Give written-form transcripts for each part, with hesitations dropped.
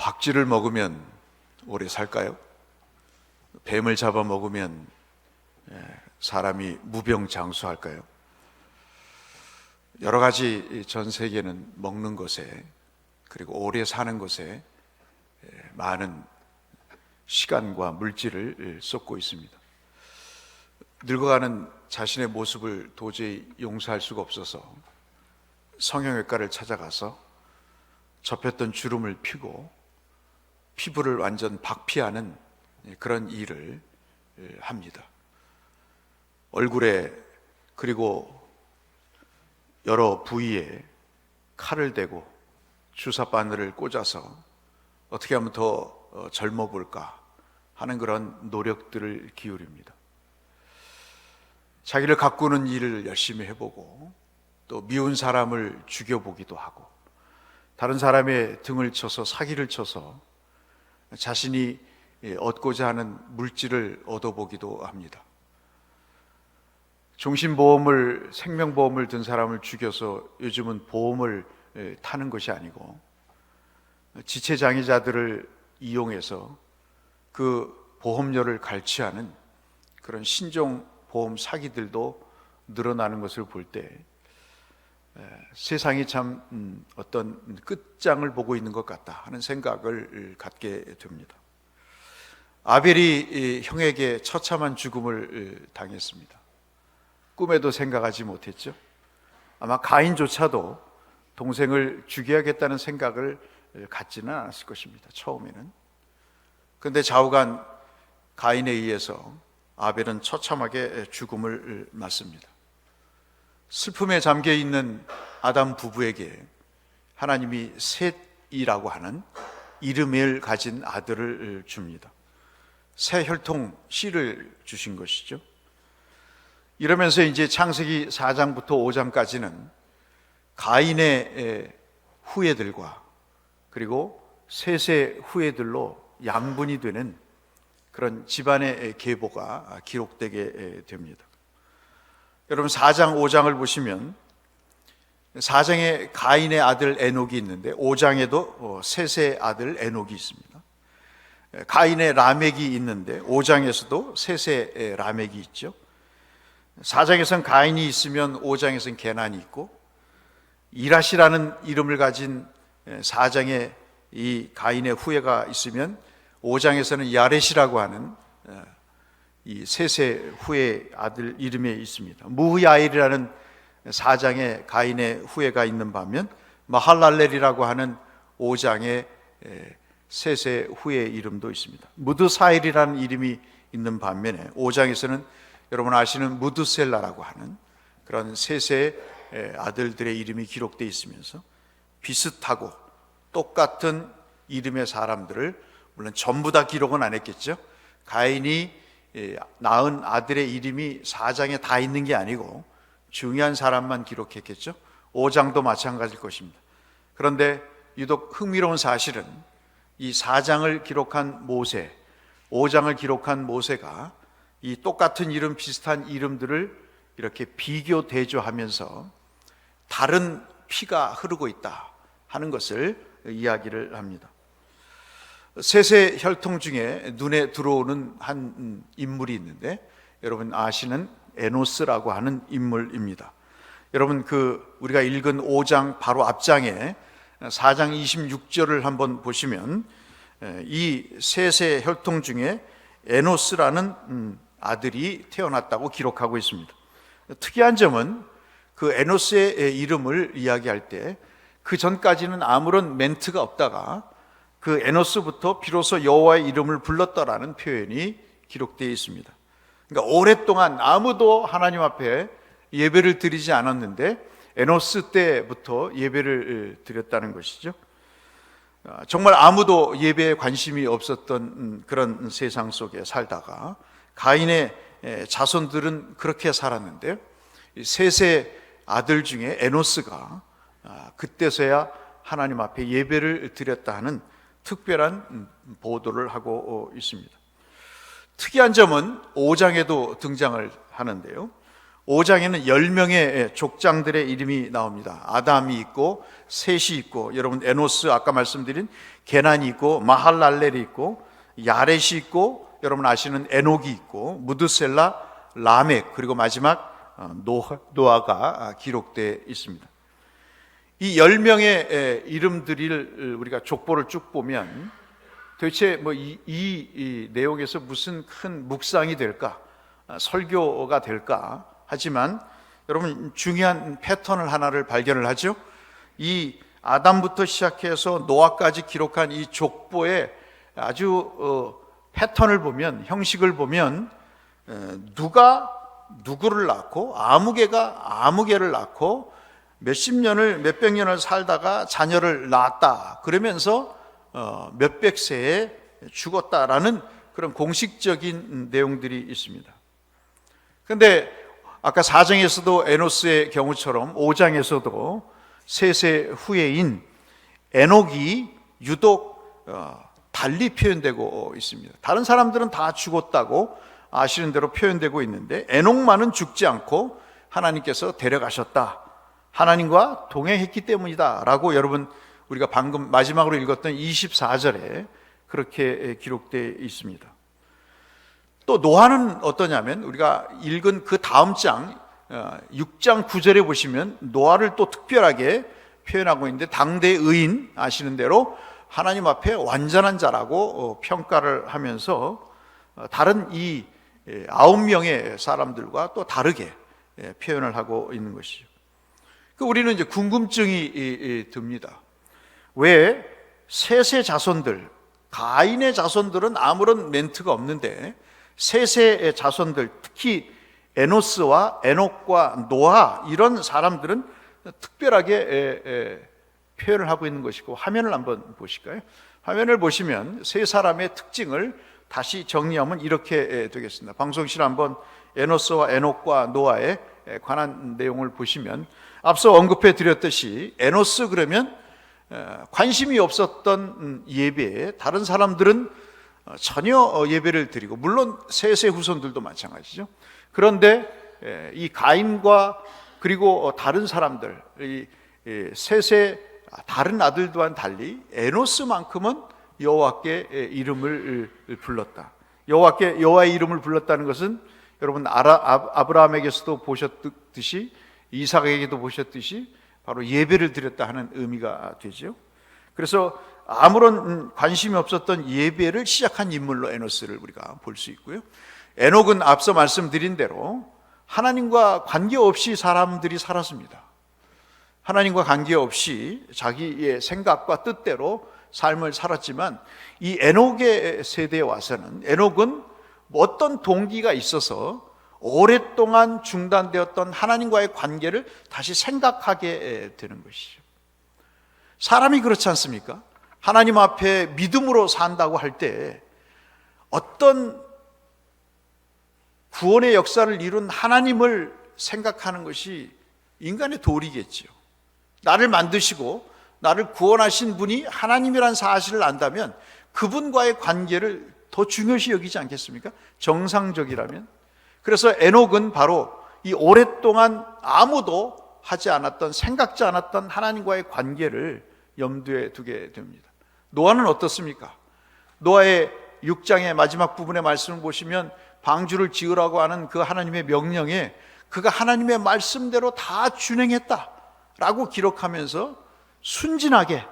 박쥐를 먹으면 오래 살까요? 뱀을 잡아 먹으면 사람이 무병장수할까요? 여러 가지 전 세계는 먹는 것에, 그리고 오래 사는 것에 많은 시간과 물질을 쏟고 있습니다. 늙어가는 자신의 모습을 도저히 용서할 수가 없어서 성형외과를 찾아가서 접혔던 주름을 피고 피부를 완전 박피하는 그런 일을 합니다. 얼굴에 그리고 여러 부위에 칼을 대고 주사 바늘을 꽂아서 어떻게 하면 더 젊어 볼까 하는 그런 노력들을 기울입니다. 자기를 가꾸는 일을 열심히 해보고 또 미운 사람을 죽여보기도 하고 다른 사람의 등을 쳐서 사기를 쳐서 자신이 얻고자 하는 물질을 얻어보기도 합니다. 종신보험을, 생명보험을 든 사람을 죽여서 요즘은 보험을 타는 것이 아니고 지체장애자들을 이용해서 그 보험료를 갈취하는 그런 신종보험 사기들도 늘어나는 것을 볼 때 세상이 참 어떤 끝장을 보고 있는 것 같다 하는 생각을 갖게 됩니다. 아벨이 형에게 처참한 죽음을 당했습니다. 꿈에도 생각하지 못했죠. 아마 가인조차도 동생을 죽여야겠다는 생각을 갖지는 않았을 것입니다. 처음에는. 그런데 좌우간 가인에 의해서 아벨은 처참하게 죽음을 맞습니다. 슬픔에 잠겨있는 아담 부부에게 하나님이 셋이라고 하는 이름을 가진 아들을 줍니다. 새 혈통 씨를 주신 것이죠. 이러면서 이제 창세기 4장부터 5장까지는 가인의 후예들과 그리고 셋의 후예들로 양분이 되는 그런 집안의 계보가 기록되게 됩니다. 여러분 4장 5장을 보시면 4장에 가인의 아들 에녹이 있는데 5장에도 셋의 아들 에녹이 있습니다. 가인의 라멕이 있는데 5장에서도 셋의 라멕이 있죠. 4장에서는 가인이 있으면 5장에서는 게난이 있고, 이라시라는 이름을 가진 4장에 이 가인의 후예가 있으면 5장에서는 야렛이라고 하는 이 셋의 후예 아들 이름에 있습니다. 무흐야일이라는 4장에 가인의 후예가 있는 반면 마할랄렐이라고 하는 5장에 셋의 후예 이름도 있습니다. 무드사일이라는 이름이 있는 반면에 5장에서는 여러분 아시는 무드셀라라고 하는 그런 셋의 아들들의 이름이 기록되어 있으면서 비슷하고 똑같은 이름의 사람들을, 물론 전부 다 기록은 안 했겠죠. 가인이 낳은 아들의 이름이 4장에 다 있는 게 아니고 중요한 사람만 기록했겠죠. 5장도 마찬가지일 것입니다. 그런데 유독 흥미로운 사실은 이 4장을 기록한 모세, 5장을 기록한 모세가 이 똑같은 이름, 비슷한 이름들을 이렇게 비교 대조하면서 다른 피가 흐르고 있다 하는 것을 이야기를 합니다. 셋의 혈통 중에 눈에 들어오는 한 인물이 있는데 여러분 아시는 에노스라고 하는 인물입니다. 여러분 우리가 읽은 5장 바로 앞장에 4장 26절을 한번 보시면 이 셋의 혈통 중에 에노스라는 아들이 태어났다고 기록하고 있습니다. 특이한 점은 그 에노스의 이름을 이야기할 때 그 전까지는 아무런 멘트가 없다가 그 에노스부터 비로소 여호와의 이름을 불렀더라는 표현이 기록되어 있습니다. 그러니까 오랫동안 아무도 하나님 앞에 예배를 드리지 않았는데 에노스 때부터 예배를 드렸다는 것이죠. 정말 아무도 예배에 관심이 없었던 그런 세상 속에 살다가 가인의 자손들은 그렇게 살았는데요, 셋의 아들 중에 에노스가 그때서야 하나님 앞에 예배를 드렸다 하는 특별한 보도를 하고 있습니다. 특이한 점은 5장에도 등장을 하는데요, 5장에는 10명의 족장들의 이름이 나옵니다. 아담이 있고 셋이 있고, 여러분 에노스 아까 말씀드린 게난이 있고, 마할랄렐이 있고, 야렛이 있고, 여러분 아시는 에녹이 있고, 무드셀라, 라멕, 그리고 마지막 노아가 기록되어 있습니다. 이 10명의 이름들을 우리가 족보를 쭉 보면 도대체 뭐 이 내용에서 무슨 큰 묵상이 될까, 설교가 될까 하지만, 여러분 중요한 패턴을 하나를 발견을 하죠. 이 아담부터 시작해서 노아까지 기록한 이 족보의 아주 패턴을 보면, 형식을 보면, 누가 누구를 낳고 아무개가 아무개를 낳고 몇십 년을 몇백 년을 살다가 자녀를 낳았다, 그러면서 몇백 세에 죽었다라는 그런 공식적인 내용들이 있습니다. 그런데 아까 4장에서도 에노스의 경우처럼 5장에서도 셋의 후예인 에녹이 유독 달리 표현되고 있습니다. 다른 사람들은 다 죽었다고 아시는 대로 표현되고 있는데, 에녹만은 죽지 않고 하나님께서 데려가셨다, 하나님과 동행했기 때문이다 라고 여러분 우리가 방금 마지막으로 읽었던 24절에 그렇게 기록되어 있습니다. 또 노아는 어떠냐면, 우리가 읽은 그 다음 장 6장 9절에 보시면 노아를 또 특별하게 표현하고 있는데, 당대 의인 아시는 대로 하나님 앞에 완전한 자라고 평가를 하면서 다른 이 9명의 사람들과 또 다르게 표현을 하고 있는 것이죠. 우리는 이제 궁금증이 듭니다. 왜 셋의 자손들, 가인의 자손들은 아무런 멘트가 없는데 셋의 자손들, 특히 에노스와 에녹과 노아, 이런 사람들은 특별하게 표현을 하고 있는 것이고, 화면을 한번 보실까요? 화면을 보시면 세 사람의 특징을 다시 정리하면 이렇게 되겠습니다. 방송실 한번 에노스와 에녹과 노아에 관한 내용을 보시면, 앞서 언급해 드렸듯이 에노스 그러면 관심이 없었던 예배에 다른 사람들은 전혀 예배를 드리고, 물론 셋의 후손들도 마찬가지죠. 그런데 이 가인과 그리고 다른 사람들, 이 셋의 다른 아들과는 달리 에노스만큼은 여호와께 이름을 불렀다. 여호와의 이름을 불렀다는 것은 여러분 아브라함에게서도 보셨듯이, 이삭에게도 보셨듯이 바로 예배를 드렸다 하는 의미가 되죠. 그래서 아무런 관심이 없었던 예배를 시작한 인물로 에노스를 우리가 볼 수 있고요. 에녹은 앞서 말씀드린 대로 하나님과 관계없이 사람들이 살았습니다. 하나님과 관계없이 자기의 생각과 뜻대로 삶을 살았지만, 이 에녹의 세대에 와서는 에녹은 어떤 동기가 있어서 오랫동안 중단되었던 하나님과의 관계를 다시 생각하게 되는 것이죠. 사람이 그렇지 않습니까? 하나님 앞에 믿음으로 산다고 할 때 어떤 구원의 역사를 이룬 하나님을 생각하는 것이 인간의 도리겠지요. 나를 만드시고 나를 구원하신 분이 하나님이란 사실을 안다면 그분과의 관계를 더 중요시 여기지 않겠습니까? 정상적이라면. 그래서 에녹은 바로 이 오랫동안 아무도 하지 않았던, 생각지 않았던 하나님과의 관계를 염두에 두게 됩니다. 노아는 어떻습니까? 노아의 6장의 마지막 부분의 말씀을 보시면 방주를 지으라고 하는 그 하나님의 명령에 그가 하나님의 말씀대로 다 준행했다라고 기록하면서 순진하게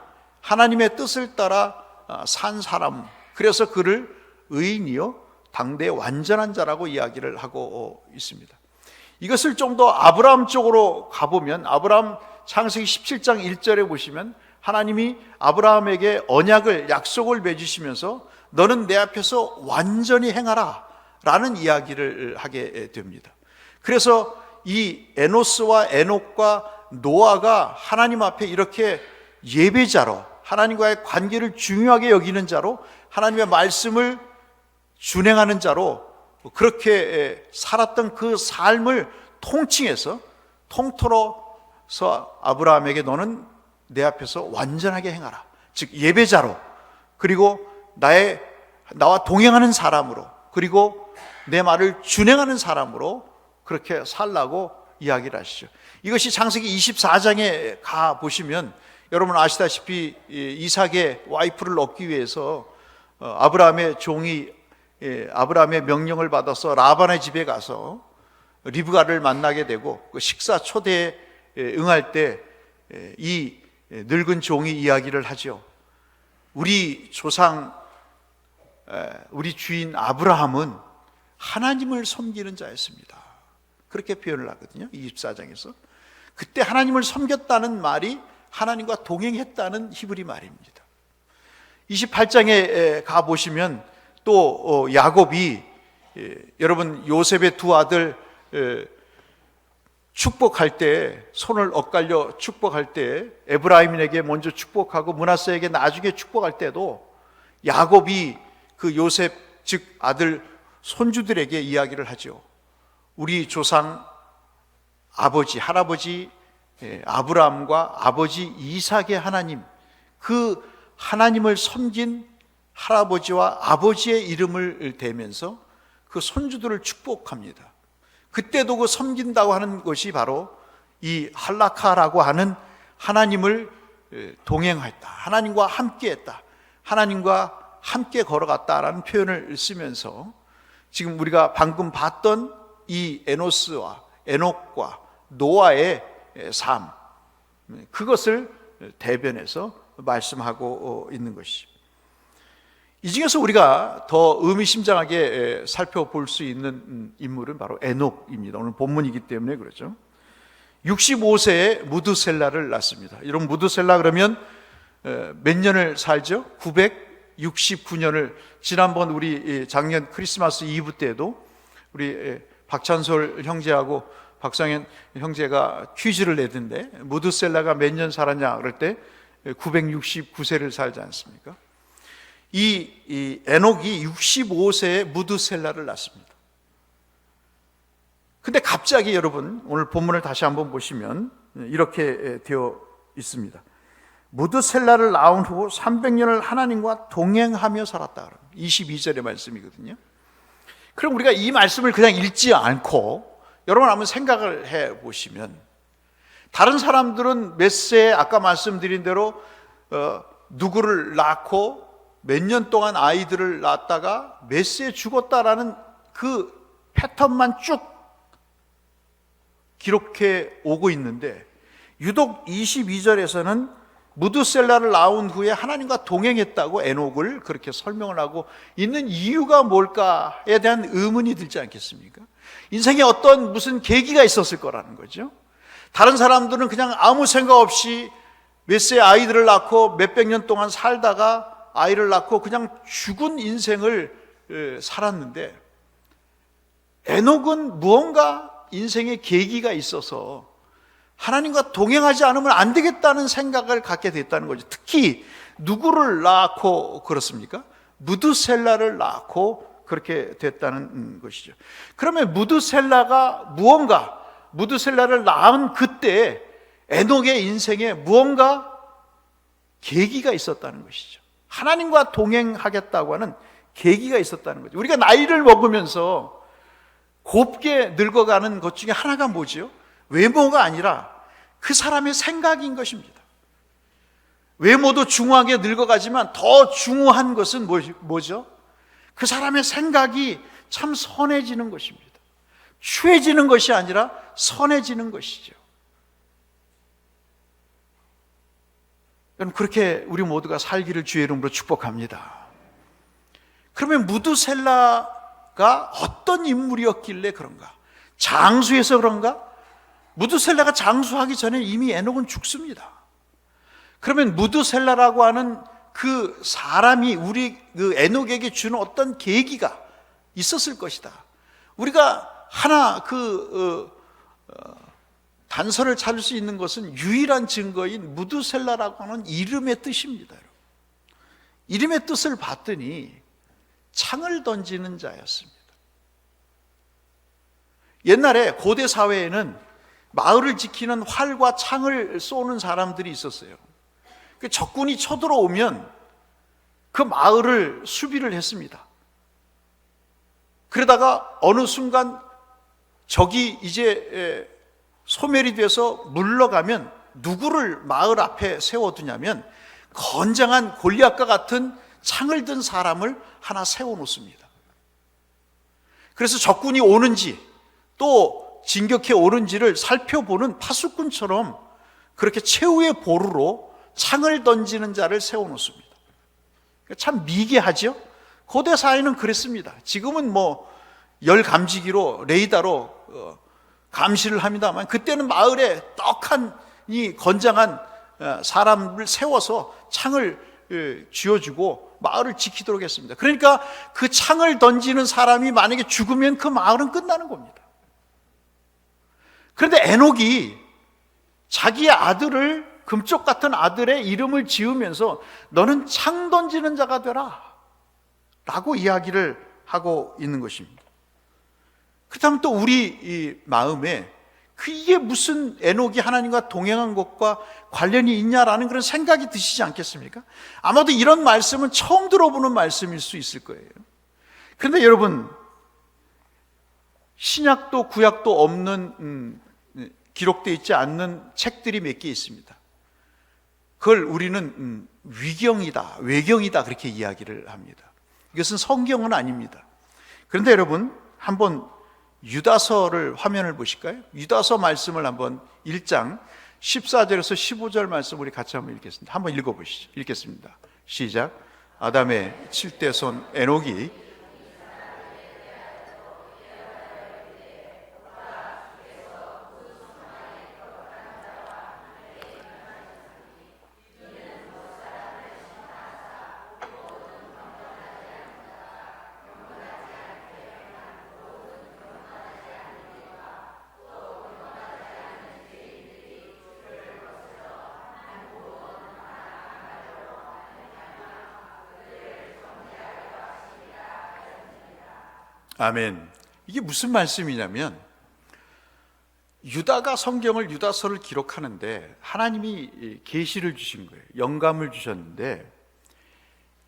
하나님의 뜻을 따라 산 사람, 그래서 그를 의인이요 당대의 완전한 자라고 이야기를 하고 있습니다. 이것을 좀 더 아브라함 쪽으로 가보면, 아브라함 창세기 17장 1절에 보시면 하나님이 아브라함에게 언약을, 약속을 맺으시면서 너는 내 앞에서 완전히 행하라 라는 이야기를 하게 됩니다. 그래서 이 에노스와 에녹과 노아가 하나님 앞에 이렇게 예배자로, 하나님과의 관계를 중요하게 여기는 자로, 하나님의 말씀을 준행하는 자로 그렇게 살았던 그 삶을 통칭해서, 통틀어서 아브라함에게 너는 내 앞에서 완전하게 행하라, 즉 예배자로, 그리고 나와 동행하는 사람으로, 그리고 내 말을 준행하는 사람으로 그렇게 살라고 이야기를 하시죠. 이것이 창세기 24장에 가 보시면 여러분 아시다시피 이삭의 와이프를 얻기 위해서 아브라함의 종이 아브라함의 명령을 받아서 라반의 집에 가서 리브가를 만나게 되고 그 식사 초대에 응할 때 이 늙은 종이 이야기를 하죠. 우리 조상, 우리 주인 아브라함은 하나님을 섬기는 자였습니다. 그렇게 표현을 하거든요. 24장에서. 그때 하나님을 섬겼다는 말이 하나님과 동행했다는 히브리 말입니다. 28장에 가보시면 또 야곱이 여러분 요셉의 두 아들 축복할 때, 손을 엇갈려 축복할 때 에브라임에게 먼저 축복하고 므낫세에게 나중에 축복할 때도 야곱이 그 요셉 즉 아들 손주들에게 이야기를 하죠. 우리 조상 아버지 할아버지 아브라함과 아버지 이삭의 하나님, 그 하나님을 섬긴 할아버지와 아버지의 이름을 대면서 그 손주들을 축복합니다. 그때도 그 섬긴다고 하는 것이 바로 이 할라카라고 하는 하나님을 동행했다, 하나님과 함께했다, 하나님과 함께 걸어갔다라는 표현을 쓰면서 지금 우리가 방금 봤던 이 에노스와 에녹과 노아의 삶, 그것을 대변해서 말씀하고 있는 것이죠. 이 중에서 우리가 더 의미심장하게 살펴볼 수 있는 인물은 바로 에녹입니다. 오늘 본문이기 때문에 그렇죠. 65세에 무드셀라를 낳습니다. 여러분 무드셀라 그러면 몇 년을 살죠? 969년을 지난번 우리 작년 크리스마스 이브 때도 우리 박찬솔 형제하고 박상현 형제가 퀴즈를 내던데 무드셀라가 몇 년 살았냐 그럴 때 969세를 살지 않습니까? 이 에녹이 65세에 무드셀라를 낳습니다. 근데 갑자기 여러분 오늘 본문을 다시 한번 보시면 이렇게 되어 있습니다. 무드셀라를 낳은 후 300년을 하나님과 동행하며 살았다. 22절의 말씀이거든요. 그럼 우리가 이 말씀을 그냥 읽지 않고 여러분 한번 생각을 해 보시면 다른 사람들은 메세에 아까 말씀드린 대로 누구를 낳고 몇 년 동안 아이들을 낳다가 메세에 죽었다라는 그 패턴만 쭉 기록해 오고 있는데 유독 22절에서는 무드셀라를 낳은 후에 하나님과 동행했다고 에녹을 그렇게 설명을 하고 있는 이유가 뭘까에 대한 의문이 들지 않겠습니까? 인생에 어떤 무슨 계기가 있었을 거라는 거죠. 다른 사람들은 그냥 아무 생각 없이 메세에 아이들을 낳고 몇백 년 동안 살다가 아이를 낳고 그냥 죽은 인생을 살았는데 에녹은 무언가 인생의 계기가 있어서 하나님과 동행하지 않으면 안 되겠다는 생각을 갖게 됐다는 거죠. 특히 누구를 낳고 그렇습니까? 무드셀라를 낳고 그렇게 됐다는 것이죠. 그러면 무드셀라가 무드셀라를 낳은 그때 에녹의 인생에 무언가 계기가 있었다는 것이죠. 하나님과 동행하겠다고 하는 계기가 있었다는 거죠. 우리가 나이를 먹으면서 곱게 늙어가는 것 중에 하나가 뭐죠? 외모가 아니라 그 사람의 생각인 것입니다. 외모도 중후하게 늙어가지만 더 중후한 것은 뭐죠? 그 사람의 생각이 참 선해지는 것입니다. 추해지는 것이 아니라 선해지는 것이죠. 그렇게 우리 모두가 살기를 주의 이름으로 축복합니다. 그러면 무드셀라가 어떤 인물이었길래 그런가? 장수해서 그런가? 무드셀라가 장수하기 전에 이미 에녹은 죽습니다. 그러면 무드셀라라고 하는 그 사람이 우리 그 에녹에게 주는 어떤 계기가 있었을 것이다. 우리가 하나 단서를 찾을 수 있는 것은 유일한 증거인 무드셀라라고 하는 이름의 뜻입니다. 이름의 뜻을 봤더니 창을 던지는 자였습니다. 옛날에 고대 사회에는 마을을 지키는 활과 창을 쏘는 사람들이 있었어요. 적군이 쳐들어오면 그 마을을 수비를 했습니다. 그러다가 어느 순간 적이 이제 소멸이 돼서 물러가면 누구를 마을 앞에 세워두냐면 건장한 골리앗과 같은 창을 든 사람을 하나 세워놓습니다. 그래서 적군이 오는지 또 진격해 오는지를 살펴보는 파수꾼처럼 그렇게 최후의 보루로 창을 던지는 자를 세워놓습니다. 참 미개하죠? 고대 사회는 그랬습니다. 지금은 뭐 열감지기로 레이더로 감시를 합니다만 그때는 마을에 떡한 이 건장한 사람을 세워서 창을 쥐어주고 마을을 지키도록 했습니다. 그러니까 그 창을 던지는 사람이 만약에 죽으면 그 마을은 끝나는 겁니다. 그런데 에녹이 자기의 아들을, 금쪽 같은 아들의 이름을 지으면서 너는 창 던지는 자가 되라 라고 이야기를 하고 있는 것입니다. 그렇다면 또 우리 이 마음에 이게 무슨 에녹이 하나님과 동행한 것과 관련이 있냐라는 그런 생각이 드시지 않겠습니까? 아마도 이런 말씀은 처음 들어보는 말씀일 수 있을 거예요. 그런데 여러분, 신약도 구약도 없는 기록되어 있지 않는 책들이 몇 개 있습니다. 그걸 우리는 위경이다, 외경이다 그렇게 이야기를 합니다. 이것은 성경은 아닙니다. 그런데 여러분, 한번 유다서를 화면을 보실까요? 유다서 말씀을 한번 1장 14절에서 15절 말씀 우리 같이 한번 읽겠습니다. 한번 읽어보시죠. 읽겠습니다. 시작. 아담의 7대 손 에녹이 아멘. 이게 무슨 말씀이냐면 유다가 성경을 유다서를 기록하는데 하나님이 계시를 주신 거예요. 영감을 주셨는데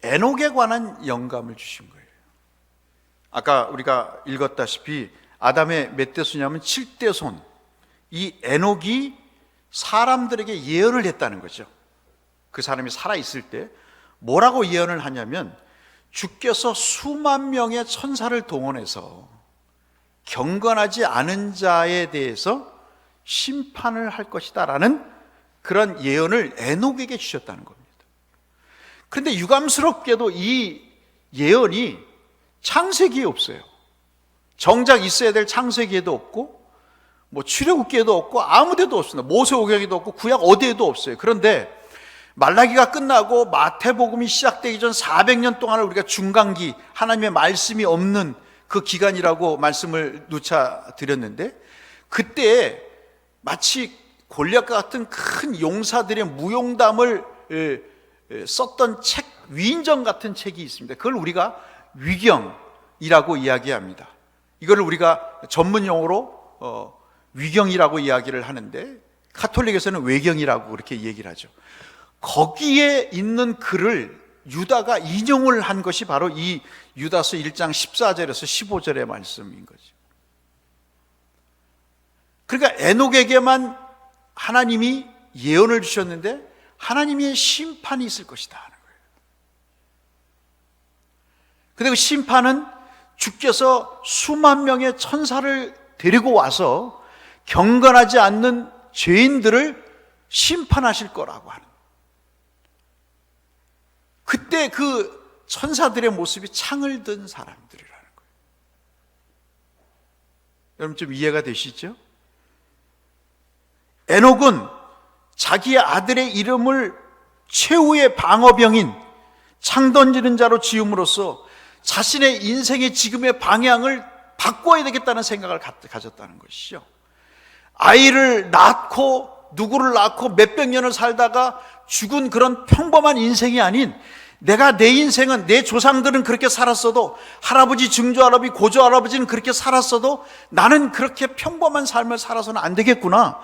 에녹에 관한 영감을 주신 거예요. 아까 우리가 읽었다시피 아담의 몇 대손이냐면 7대손. 이 에녹이 사람들에게 예언을 했다는 거죠. 그 사람이 살아있을 때 뭐라고 예언을 하냐면 주께서 수만 명의 천사를 동원해서 경건하지 않은 자에 대해서 심판을 할 것이다 라는 그런 예언을 에녹에게 주셨다는 겁니다. 그런데 유감스럽게도 이 예언이 창세기에 없어요. 정작 있어야 될 창세기에도 없고 뭐 출애굽기에도 없고 아무 데도 없습니다. 모세오경에도 없고 구약 어디에도 없어요. 그런데 말라기가 끝나고 마태복음이 시작되기 전 400년 동안을 우리가 중간기, 하나님의 말씀이 없는 그 기간이라고 말씀을 누차 드렸는데 그때 마치 골리앗과 같은 큰 용사들의 무용담을 썼던 책, 위인전 같은 책이 있습니다. 그걸 우리가 위경이라고 이야기합니다. 이걸 우리가 전문 용어로 위경이라고 이야기를 하는데 카톨릭에서는 외경이라고 그렇게 얘기를 하죠. 거기에 있는 글을 유다가 인용을 한 것이 바로 이 유다서 1장 14절에서 15절의 말씀인 거죠. 그러니까 에녹에게만 하나님이 예언을 주셨는데 하나님의 심판이 있을 것이다 하는 거예요. 그런데 그 심판은 주께서 수만 명의 천사를 데리고 와서 경건하지 않는 죄인들을 심판하실 거라고 하는 거예요. 그때 그 천사들의 모습이 창을 든 사람들이라는 거예요. 여러분 좀 이해가 되시죠? 에녹은 자기의 아들의 이름을 최후의 방어병인 창 던지는 자로 지음으로써 자신의 인생의 지금의 방향을 바꿔야 되겠다는 생각을 가졌다는 것이죠. 아이를 낳고 누구를 낳고 몇백 년을 살다가 죽은 그런 평범한 인생이 아닌 내가 내 인생은 내 조상들은 그렇게 살았어도 할아버지, 증조할아버지, 고조할아버지는 그렇게 살았어도 나는 그렇게 평범한 삶을 살아서는 안 되겠구나.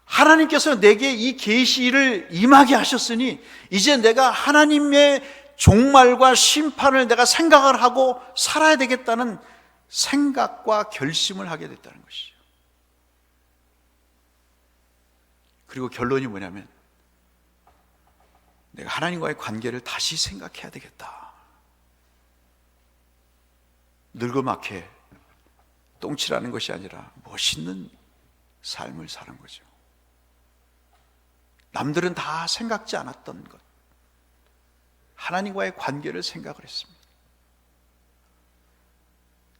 하나님께서 내게 이 계시를 임하게 하셨으니 이제 내가 하나님의 종말과 심판을 내가 생각을 하고 살아야 되겠다는 생각과 결심을 하게 됐다는 것이죠. 그리고 결론이 뭐냐면 내가 하나님과의 관계를 다시 생각해야 되겠다. 늙어막해 똥칠하는 것이 아니라 멋있는 삶을 사는 거죠. 남들은 다 생각지 않았던 것, 하나님과의 관계를 생각을 했습니다.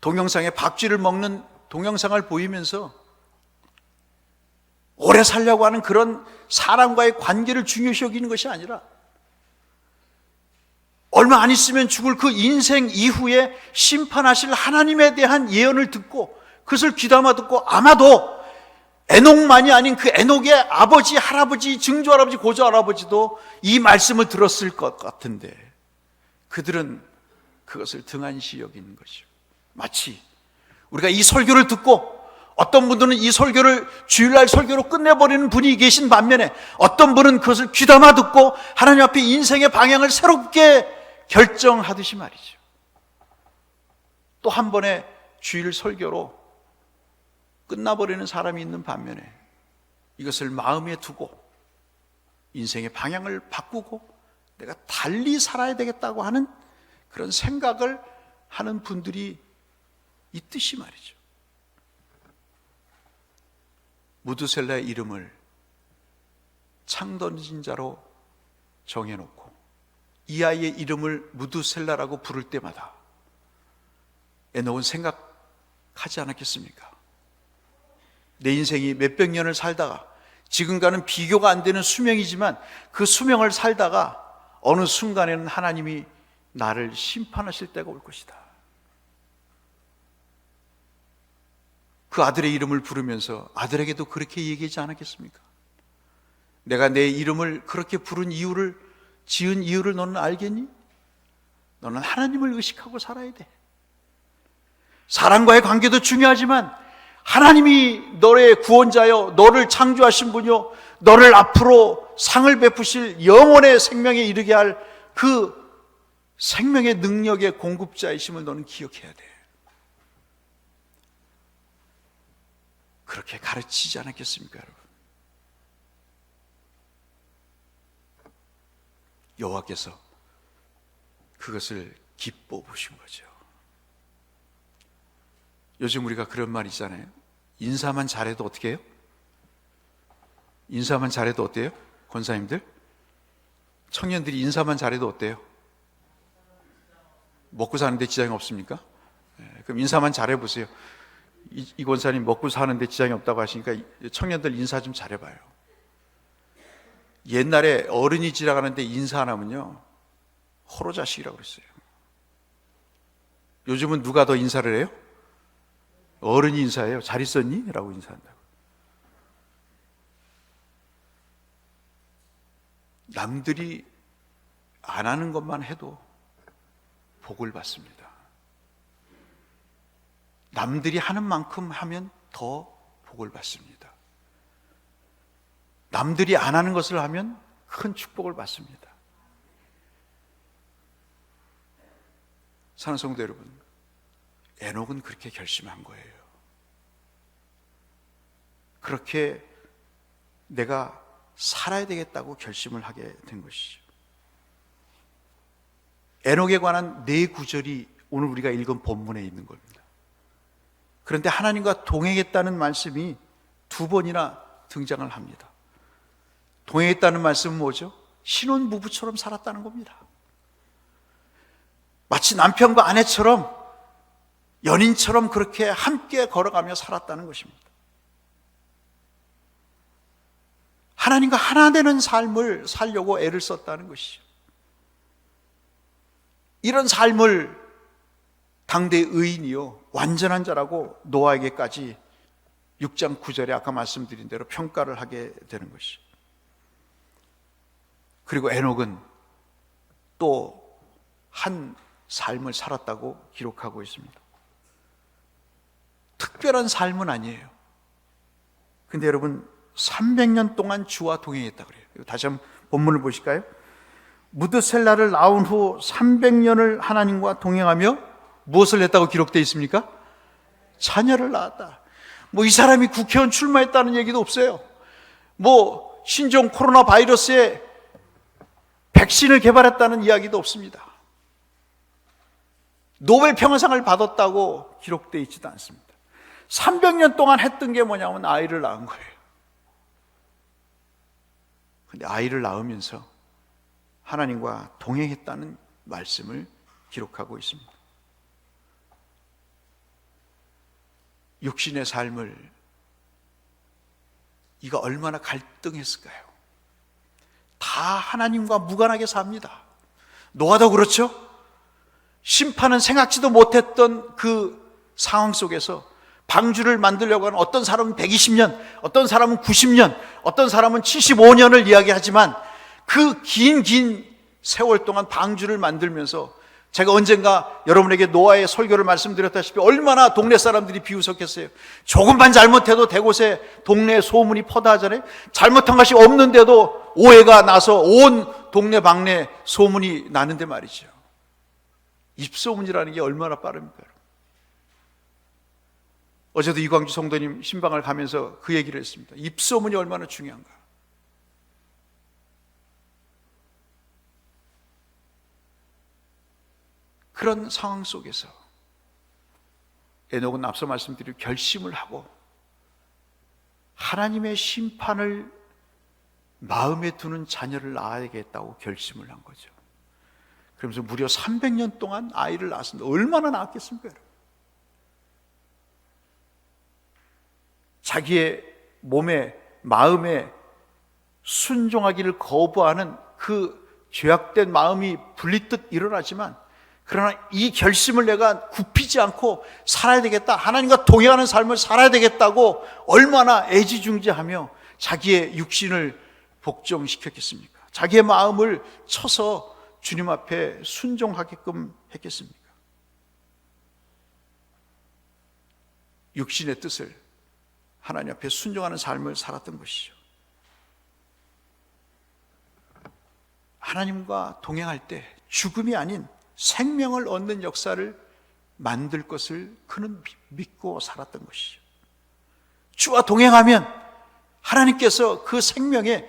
동영상에 밥쥐를 먹는 동영상을 보이면서 오래 살려고 하는 그런 사람과의 관계를 중요시 여기는 것이 아니라 얼마 안 있으면 죽을 그 인생 이후에 심판하실 하나님에 대한 예언을 듣고 그것을 귀담아 듣고 아마도 에녹만이 아닌 그 에녹의 아버지, 할아버지, 증조할아버지, 고조할아버지도 이 말씀을 들었을 것 같은데 그들은 그것을 등한시 여기는 것이죠. 마치 우리가 이 설교를 듣고 어떤 분들은 이 설교를 주일날 설교로 끝내버리는 분이 계신 반면에 어떤 분은 그것을 귀담아 듣고 하나님 앞에 인생의 방향을 새롭게 결정하듯이 말이죠. 또 한 번의 주일 설교로 끝나버리는 사람이 있는 반면에 이것을 마음에 두고 인생의 방향을 바꾸고 내가 달리 살아야 되겠다고 하는 그런 생각을 하는 분들이 있듯이 말이죠. 무드셀라의 이름을 창던진 자로 정해놓고 이 아이의 이름을 무드셀라라고 부를 때마다 에녹은 생각하지 않았겠습니까? 내 인생이 몇백 년을 살다가 지금과는 비교가 안 되는 수명이지만 그 수명을 살다가 어느 순간에는 하나님이 나를 심판하실 때가 올 것이다. 그 아들의 이름을 부르면서 아들에게도 그렇게 얘기하지 않았겠습니까? 내가 내 이름을 그렇게 부른 이유를, 지은 이유를 너는 알겠니? 너는 하나님을 의식하고 살아야 돼. 사람과의 관계도 중요하지만 하나님이 너의 구원자여, 너를 창조하신 분이요, 너를 앞으로 상을 베푸실 영원의 생명에 이르게 할 그 생명의 능력의 공급자이심을 너는 기억해야 돼. 그렇게 가르치지 않았겠습니까, 여러분? 여호와께서 그것을 기뻐 보신 거죠. 요즘 우리가 그런 말 있잖아요. 인사만 잘해도 어떻게 해요? 인사만 잘해도 어때요? 권사님들? 청년들이 인사만 잘해도 어때요? 먹고 사는데 지장이 없습니까? 그럼 인사만 잘해보세요. 이 권사님 먹고 사는데 지장이 없다고 하시니까 청년들 인사 좀 잘해봐요. 옛날에 어른이 지나가는데 인사 안 하면요 호로자식이라고 그랬어요. 요즘은 누가 더 인사를 해요? 어른이 인사해요. 잘 있었니? 라고 인사한다고. 남들이 안 하는 것만 해도 복을 받습니다. 남들이 하는 만큼 하면 더 복을 받습니다. 남들이 안 하는 것을 하면 큰 축복을 받습니다. 사랑하는 성도 여러분, 에녹은 그렇게 결심한 거예요. 그렇게 내가 살아야 되겠다고 결심을 하게 된 것이죠. 에녹에 관한 네 구절이 오늘 우리가 읽은 본문에 있는 겁니다. 그런데 하나님과 동행했다는 말씀이 두 번이나 등장을 합니다. 동행했다는 말씀은 뭐죠? 신혼부부처럼 살았다는 겁니다. 마치 남편과 아내처럼 연인처럼 그렇게 함께 걸어가며 살았다는 것입니다. 하나님과 하나 되는 삶을 살려고 애를 썼다는 것이죠. 이런 삶을 당대 의인이요 완전한 자라고 노아에게까지 6장 9절에 아까 말씀드린 대로 평가를 하게 되는 것이죠. 그리고 에녹은 또 한 삶을 살았다고 기록하고 있습니다. 특별한 삶은 아니에요. 근데 여러분 300년 동안 주와 동행했다 그래요. 다시 한번 본문을 보실까요? 무드셀라를 낳은 후 300년을 하나님과 동행하며 무엇을 했다고 기록되어 있습니까? 자녀를 낳았다. 뭐 이 사람이 국회의원 출마했다는 얘기도 없어요. 뭐 신종 코로나 바이러스에 백신을 개발했다는 이야기도 없습니다. 노벨 평화상을 받았다고 기록되어 있지도 않습니다. 300년 동안 했던 게 뭐냐면 아이를 낳은 거예요. 근데 아이를 낳으면서 하나님과 동행했다는 말씀을 기록하고 있습니다. 육신의 삶을 이가 얼마나 갈등했을까요? 다 하나님과 무관하게 삽니다. 노아도 그렇죠? 심판은 생각지도 못했던 그 상황 속에서 방주를 만들려고 하는, 어떤 사람은 120년, 어떤 사람은 90년, 어떤 사람은 75년을 이야기하지만 그 긴 세월 동안 방주를 만들면서, 제가 언젠가 여러분에게 노아의 설교를 말씀드렸다시피 얼마나 동네 사람들이 비웃었겠어요. 조금만 잘못해도 대곳에 동네에 소문이 퍼다하잖아요. 잘못한 것이 없는데도 오해가 나서 온 동네 방네 소문이 나는데 말이죠. 입소문이라는 게 얼마나 빠릅니까? 어제도 이광주 성도님 신방을 가면서 그 얘기를 했습니다. 입소문이 얼마나 중요한가. 그런 상황 속에서 에녹은 앞서 말씀드린 결심을 하고 하나님의 심판을 마음에 두는 자녀를 낳아야겠다고 결심을 한 거죠. 그러면서 무려 300년 동안 아이를 낳았습니다. 얼마나 낳았겠습니까? 자기의 몸에, 마음에 순종하기를 거부하는 그 죄악된 마음이 불리듯 일어나지만, 그러나 이 결심을 내가 굽히지 않고 살아야 되겠다, 하나님과 동행하는 삶을 살아야 되겠다고 얼마나 애지중지하며 자기의 육신을 복종시켰겠습니까? 자기의 마음을 쳐서 주님 앞에 순종하게끔 했겠습니까? 육신의 뜻을 하나님 앞에 순종하는 삶을 살았던 것이죠. 하나님과 동행할 때 죽음이 아닌 생명을 얻는 역사를 만들 것을 그는 믿고 살았던 것이죠. 주와 동행하면 하나님께서 그 생명에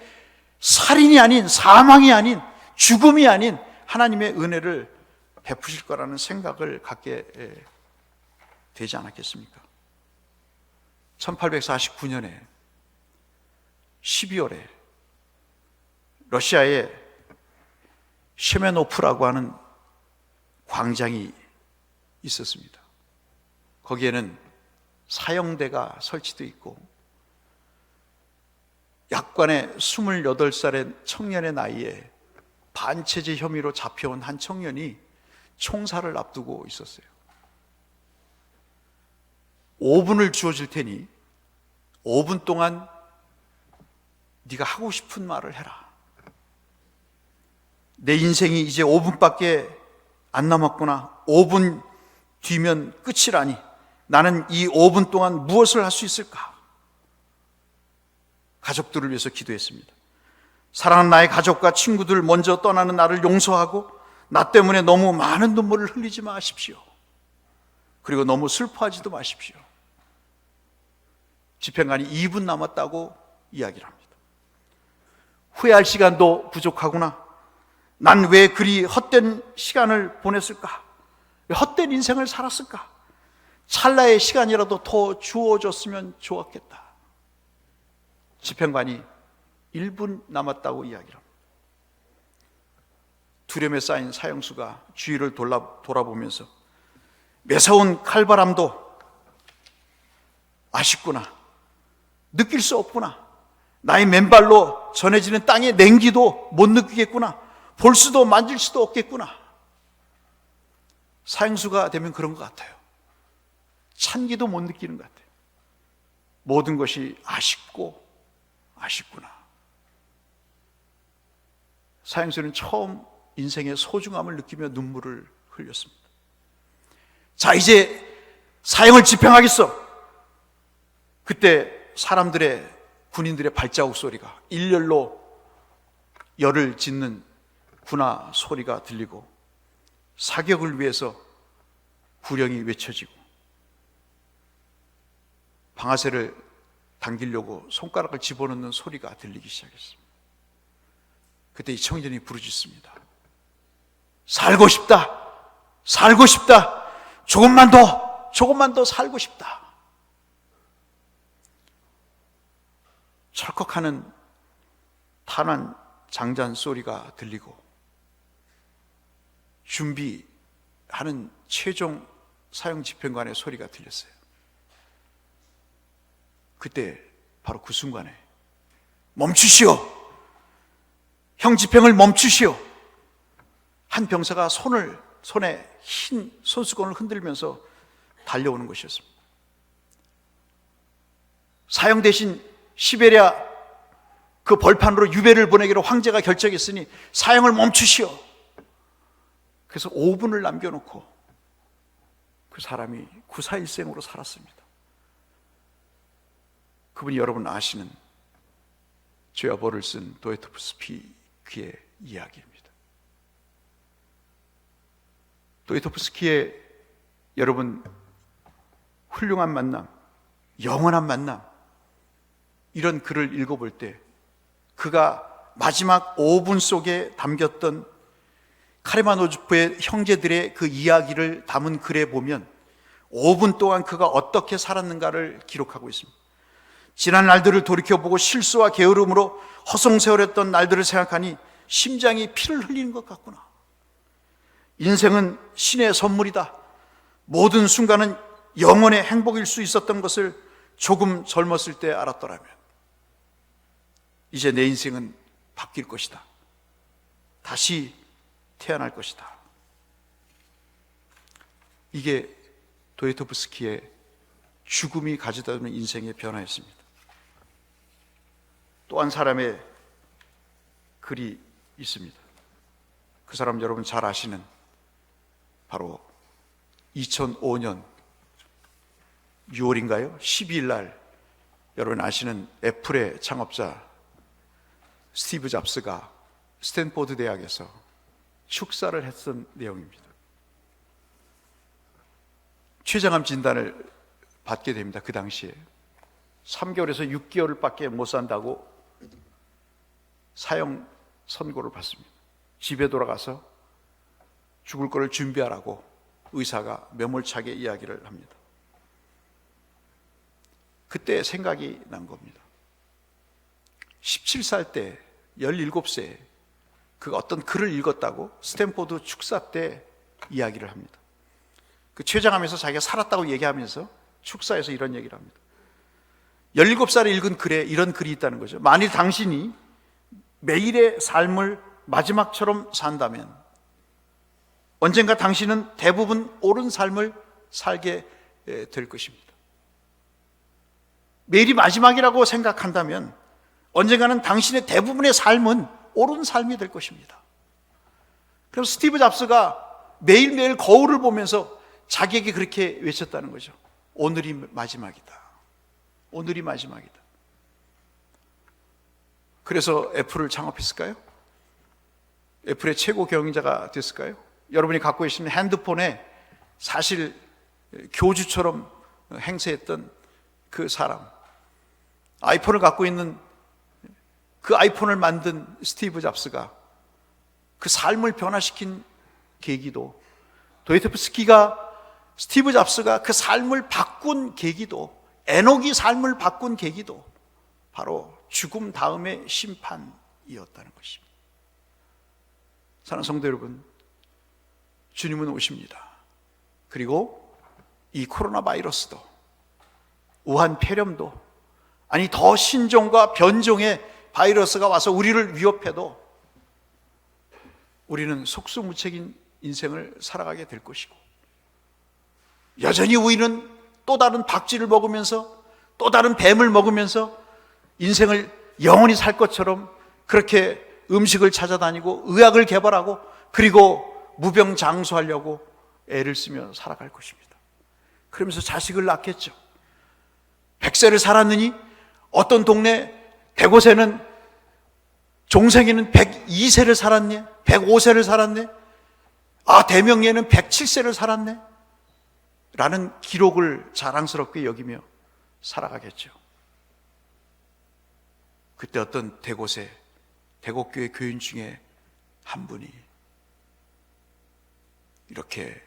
살인이 아닌, 사망이 아닌, 죽음이 아닌 하나님의 은혜를 베푸실 거라는 생각을 갖게 되지 않았겠습니까? 1849년에 12월에 러시아의 셰메노프라고 하는 광장이 있었습니다. 거기에는 사형대가 설치되어 있고, 약관의 28살의 청년의 나이에 반체제 혐의로 잡혀온 한 청년이 총살을 앞두고 있었어요. 5분을 주어질 테니 5분 동안 네가 하고 싶은 말을 해라. 내 인생이 이제 5분밖에 안 남았구나. 5분 뒤면 끝이라니. 나는 이 5분 동안 무엇을 할 수 있을까? 가족들을 위해서 기도했습니다. 사랑하는 나의 가족과 친구들 먼저 떠나는 나를 용서하고, 나 때문에 너무 많은 눈물을 흘리지 마십시오. 그리고 너무 슬퍼하지도 마십시오. 집행관이 2분 남았다고 이야기를 합니다. 후회할 시간도 부족하구나. 난 왜 그리 헛된 시간을 보냈을까? 왜 헛된 인생을 살았을까? 찰나의 시간이라도 더 주어졌으면 좋았겠다. 집행관이 1분 남았다고 이야기를 합니다. 두려움에 쌓인 사형수가 주위를 돌아보면서 매서운 칼바람도 아쉽구나, 느낄 수 없구나, 나의 맨발로 전해지는 땅의 냉기도 못 느끼겠구나, 볼 수도 만질 수도 없겠구나. 사형수가 되면 그런 것 같아요. 찬기도 못 느끼는 것 같아요. 모든 것이 아쉽구나. 사형수는 처음 인생의 소중함을 느끼며 눈물을 흘렸습니다. 자, 이제 사형을 집행하겠어. 그때 군인들의 발자국 소리가, 일렬로 열을 짓는 군화 소리가 들리고, 사격을 위해서 구령이 외쳐지고, 방아쇠를 당기려고 손가락을 집어넣는 소리가 들리기 시작했습니다. 그때 이 청년이 부르짖습니다. 살고 싶다! 살고 싶다! 조금만 더 살고 싶다! 철컥하는 탄환 장잔 소리가 들리고 준비하는 최종 사형 집행관의 소리가 들렸어요. 그때 바로 그 순간에 멈추시오! 형 집행을 멈추시오! 한 병사가 손에 흰 손수건을 흔들면서 달려오는 것이었습니다. 사형 대신 시베리아 그 벌판으로 유배를 보내기로 황제가 결정했으니 사형을 멈추시오. 그래서 5분을 남겨놓고 그 사람이 구사일생으로 살았습니다. 그분이 여러분 아시는 죄와 벌을 쓴 도에토프스키의 이야기입니다. 도에토프스키의 여러분 훌륭한 만남, 영원한 만남, 이런 글을 읽어볼 때 그가 마지막 5분 속에 담겼던 카레마노주프의 형제들의 그 이야기를 담은 글에 보면 5분 동안 그가 어떻게 살았는가를 기록하고 있습니다. 지난 날들을 돌이켜보고 실수와 게으름으로 허송세월했던 날들을 생각하니 심장이 피를 흘리는 것 같구나. 인생은 신의 선물이다. 모든 순간은 영원의 행복일 수 있었던 것을 조금 젊었을 때 알았더라면 이제 내 인생은 바뀔 것이다. 다시 태어날 것이다. 이게 도에토프스키의 죽음이 가져다 주는 인생의 변화였습니다. 또 한 사람의 글이 있습니다. 그 사람 여러분 잘 아시는 바로 2005년 6월인가요? 12일 날 여러분 아시는 애플의 창업자 스티브 잡스가 스탠포드 대학에서 축사를 했던 내용입니다. 췌장암 진단을 받게 됩니다. 그 당시에 3개월에서 6개월을 밖에 못 산다고 사형 선고를 받습니다. 집에 돌아가서 죽을 거를 준비하라고 의사가 매몰차게 이야기를 합니다. 그때 생각이 난 겁니다. 17살 때 17세에 그 어떤 글을 읽었다고 스탠포드 축사 때 이야기를 합니다. 그 췌장암에서 자기가 살았다고 얘기하면서 축사에서 이런 얘기를 합니다. 17살에 읽은 글에 이런 글이 있다는 거죠. 만일 당신이 매일의 삶을 마지막처럼 산다면 언젠가 당신은 대부분 옳은 삶을 살게 될 것입니다. 매일이 마지막이라고 생각한다면 언젠가는 당신의 대부분의 삶은 옳은 삶이 될 것입니다. 그래서 스티브 잡스가 매일매일 거울을 보면서 자기에게 그렇게 외쳤다는 거죠. 오늘이 마지막이다. 오늘이 마지막이다. 그래서 애플을 창업했을까요? 애플의 최고 경영자가 됐을까요? 여러분이 갖고 계시는 핸드폰에 사실 교주처럼 행세했던 그 사람, 아이폰을 갖고 있는 그 아이폰을 만든 스티브 잡스가 그 삶을 변화시킨 계기도, 도에토프스키가 스티브 잡스가 그 삶을 바꾼 계기도, 에녹이 삶을 바꾼 계기도 바로 죽음 다음의 심판이었다는 것입니다. 사랑하는 성도 여러분, 주님은 오십니다. 그리고 이 코로나 바이러스도, 우한 폐렴도, 아니 더 신종과 변종의 바이러스가 와서 우리를 위협해도 우리는 속수무책인 인생을 살아가게 될 것이고, 여전히 우리는 또 다른 박쥐를 먹으면서, 또 다른 뱀을 먹으면서 인생을 영원히 살 것처럼 그렇게 음식을 찾아다니고 의학을 개발하고 그리고 무병장수하려고 애를 쓰며 살아갈 것입니다. 그러면서 자식을 낳겠죠. 100세를 살았느니 어떤 동네 105세는 종생이는 102세를 살았네, 105세를 살았네, 아 대명예는 107세를 살았네 라는 기록을 자랑스럽게 여기며 살아가겠죠. 그때 어떤 대곡교회 교인 중에 한 분이 이렇게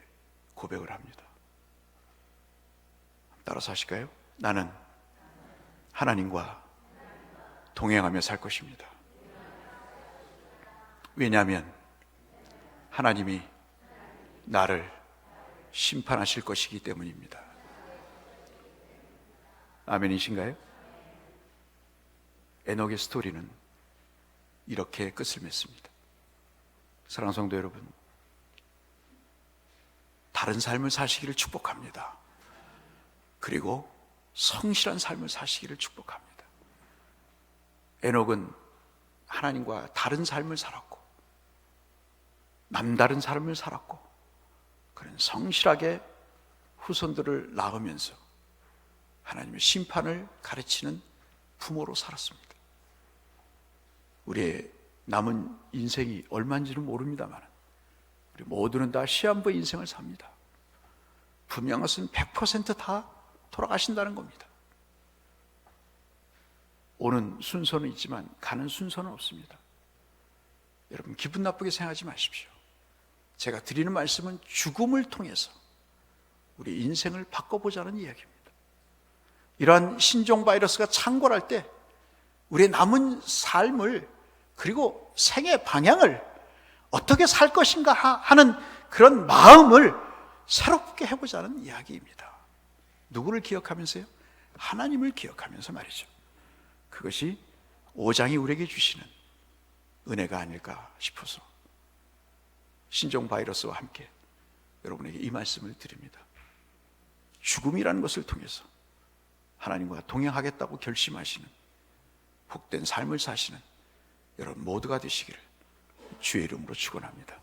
고백을 합니다. 따라서 하실까요? 나는 하나님과 동행하며 살 것입니다. 왜냐하면 하나님이 나를 심판하실 것이기 때문입니다. 아멘이신가요? 에녹의 스토리는 이렇게 끝을 맺습니다. 사랑하는 성도 여러분, 다른 삶을 사시기를 축복합니다. 그리고 성실한 삶을 사시기를 축복합니다. 에녹은 하나님과 다른 삶을 살았고 남다른 삶을 살았고 그는 성실하게 후손들을 낳으면서 하나님의 심판을 가르치는 부모로 살았습니다. 우리의 남은 인생이 얼마인지는 모릅니다만 우리 모두는 다 시한부의 인생을 삽니다. 분명한 것은 100% 다 돌아가신다는 겁니다. 오는 순서는 있지만 가는 순서는 없습니다. 여러분 기분 나쁘게 생각하지 마십시오. 제가 드리는 말씀은 죽음을 통해서 우리 인생을 바꿔보자는 이야기입니다. 이러한 신종 바이러스가 창궐할 때 우리의 남은 삶을 그리고 생의 방향을 어떻게 살 것인가 하는 그런 마음을 새롭게 해보자는 이야기입니다. 누구를 기억하면서요? 하나님을 기억하면서 말이죠. 그것이 5장이 우리에게 주시는 은혜가 아닐까 싶어서 신종 바이러스와 함께 여러분에게 이 말씀을 드립니다. 죽음이라는 것을 통해서 하나님과 동행하겠다고 결심하시는 복된 삶을 사시는 여러분 모두가 되시기를 주의 이름으로 축원합니다.